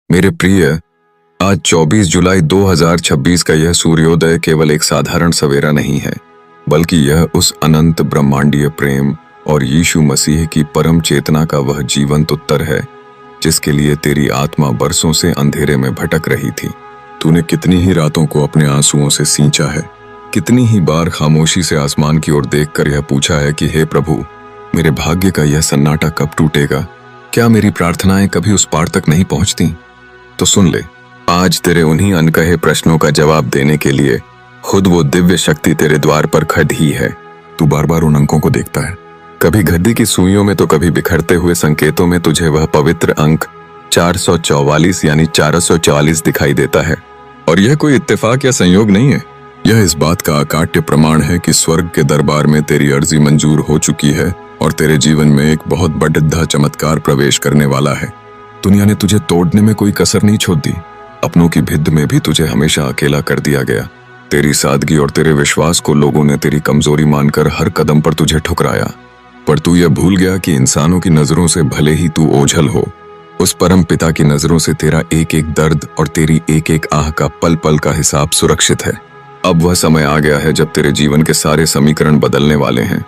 मेरे प्रिय, आज 24 जुलाई 2026 का यह सूर्योदय केवल एक साधारण सवेरा नहीं है, बल्कि यह उस अनंत ब्रह्मांडीय प्रेम और यीशु मसीह की परम चेतना का वह जीवंत उत्तर है जिसके लिए तेरी आत्मा बरसों से अंधेरे में भटक रही थी। तूने कितनी ही रातों को अपने आंसुओं से सींचा है, कितनी ही बार खामोशी से आसमान की ओर देखकर यह पूछा है कि हे प्रभु, मेरे भाग्य का यह सन्नाटा कब टूटेगा? क्या मेरी प्रार्थनाएं कभी उस पार तक नहीं पहुंचती? तो सुन ले, आज तेरे उन्हीं अनकहे प्रश्नों का जवाब देने के लिए खुद वो दिव्य शक्ति तेरे द्वार पर खड़ी है। तू बार बार उन अंकों को देखता है, कभी गद्दी की सुइयों में तो कभी बिखरते हुए संकेतों में तुझे वह पवित्र अंक 444 यानी 444 दिखाई देता है। और यह कोई इत्तेफाक या संयोग नहीं है, यह इस बात का अकाट्य प्रमाण है कि स्वर्ग के दरबार में तेरी अर्जी मंजूर हो चुकी है और तेरे जीवन में एक बहुत बड़ा चमत्कार प्रवेश करने वाला है। दुनिया ने तुझे तोड़ने में कोई कसर नहीं छोड़ दी, अपनों की भिद्द में भी तुझे हमेशा अकेला कर दिया गया। तेरी सादगी और तेरे विश्वास को लोगों ने तेरी कमजोरी मानकर हर कदम पर तुझे ठुकराया, पर तू यह भूल गया कि इंसानों की नजरों से भले ही तू ओझल हो, उस परम पिता की नजरों से तेरा एक एक दर्द और तेरी एक एक आह का पल पल का हिसाब सुरक्षित है। अब वह समय आ गया है जब तेरे जीवन के सारे समीकरण बदलने वाले हैं,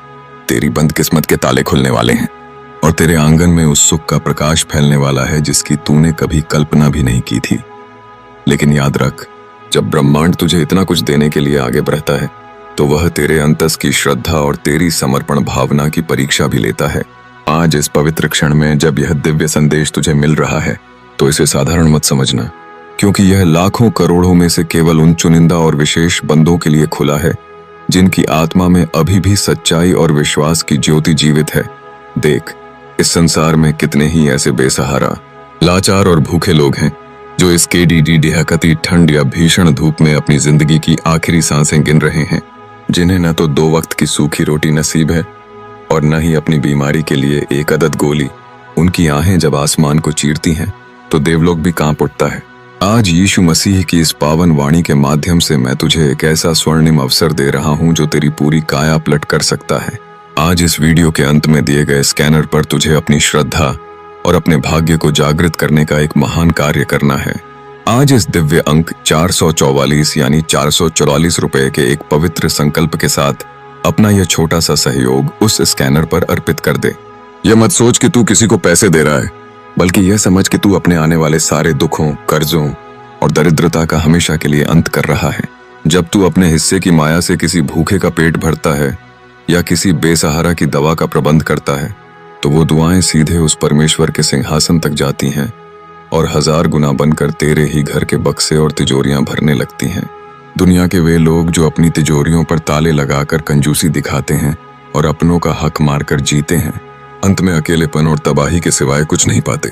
तेरी बंद किस्मत के ताले खुलने वाले हैं और तेरे आंगन में उस सुख का प्रकाश फैलने वाला है जिसकी तूने कभी कल्पना भी नहीं की थी। लेकिन याद रख, जब ब्रह्मांड तुझे इतना कुछ देने के लिए आगे बढ़ता है तो वह तेरे अंतस की श्रद्धा और तेरी समर्पण भावना की परीक्षा भी लेता है। आज इस पवित्र क्षण में जब यह दिव्य संदेश तुझे मिल रहा है तो इसे साधारण मत समझना, क्योंकि यह लाखों करोड़ों में से केवल उन चुनिंदा और विशेष बंदों के लिए खुला है जिनकी आत्मा में अभी भी सच्चाई और विश्वास की ज्योति जीवित है। देख, इस संसार में कितने ही ऐसे बेसहारा, लाचार और भूखे लोग हैं जो इस केडीडी डेहकती ठंड या भीषण धूप में अपनी जिंदगी की आखिरी सांसें गिन रहे हैं, जिन्हें न तो 2 वक्त की सूखी रोटी नसीब है और न ही अपनी बीमारी के लिए एक अदद गोली। उनकी आहें जब आसमान को चीरती हैं तो देवलोक भी कांप उठता है। आज यीशु मसीह की इस पावन वाणी के माध्यम से मैं तुझे एक ऐसा स्वर्णिम अवसर दे रहा हूं जो तेरी पूरी काया पलट कर सकता है। आज इस वीडियो के अंत में दिए गए स्कैनर पर तुझे अपनी श्रद्धा और अपने भाग्य को जागृत करने का एक महान कार्य करना है। आज इस दिव्य अंक 444 यानी 444 रुपए के एक पवित्र संकल्प के साथ अपना यह छोटा सा सहयोग उस स्कैनर पर अर्पित कर दे। यह मत सोच कि तू किसी को पैसे दे रहा है, बल्कि यह समझ कि तू अपने आने वाले सारे दुखों, कर्जों और दरिद्रता का हमेशा के लिए अंत कर रहा है। जब तू अपने हिस्से की माया से किसी भूखे का पेट भरता है या किसी बेसहारा की दवा का प्रबंध करता है तो वो दुआएं सीधे उस परमेश्वर के सिंहासन तक जाती हैं और 1000 गुना बनकर तेरे ही घर के बक्से और तिजोरियां भरने लगती हैं। दुनिया के वे लोग जो अपनी तिजोरियों पर ताले लगाकर कंजूसी दिखाते हैं और अपनों का हक मारकर जीते हैं, अंत में अकेलेपन और तबाही के सिवाय कुछ नहीं पाते।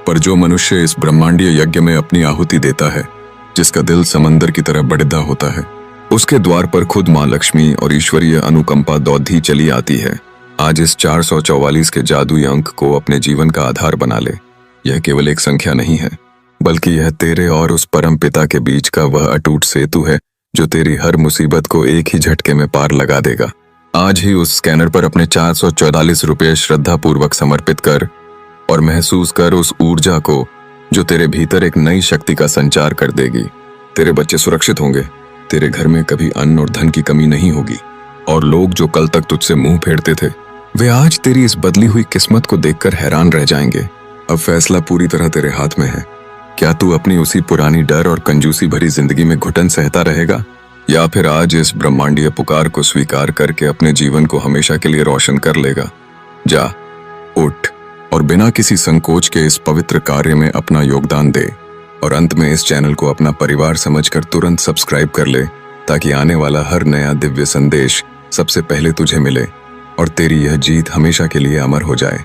पर जो मनुष्य इस ब्रह्मांडीय यज्ञ में अपनी आहुति देता है, जिसका दिल समंदर की तरह बढ़िया होता है, उसके द्वार पर खुद मां लक्ष्मी और ईश्वरीय अनुकंपा दौधी चली आती है। आज इस 444 के जादुई अंक को अपने जीवन का आधार बना ले। यह केवल एक संख्या नहीं है, बल्कि यह तेरे और उस परम पिता के बीच का वह अटूट सेतु है जो तेरी हर मुसीबत को एक ही झटके में पार लगा देगा। आज ही उस स्कैनर पर अपने 444 रुपये श्रद्धा पूर्वक समर्पित कर और महसूस कर उस ऊर्जा को जो तेरे भीतर एक नई शक्ति का संचार कर देगी। तेरे बच्चे सुरक्षित होंगे, तेरे घर में कभी अन्न और धन की कमी नहीं होगी और लोग जो कल तक तुझसे मुंह फेरते थे वे आज तेरी इस बदली हुई किस्मत को देखकर हैरान रह जाएंगे। अब फैसला पूरी तरह तेरे हाथ में है। क्या तू अपनी उसी पुरानी डर और कंजूसी भरी जिंदगी में घुटन सहता रहेगा, या फिर आज इस ब्रह्मांडीय पुकार को स्वीकार करके अपने जीवन को हमेशा के लिए रोशन कर लेगा? जा, उठ और बिना किसी संकोच के इस पवित्र कार्य में अपना योगदान दे। और अंत में इस चैनल को अपना परिवार समझकर तुरंत सब्सक्राइब कर ले, ताकि आने वाला हर नया दिव्य संदेश सबसे पहले तुझे मिले और तेरी यह जीत हमेशा के लिए अमर हो जाए।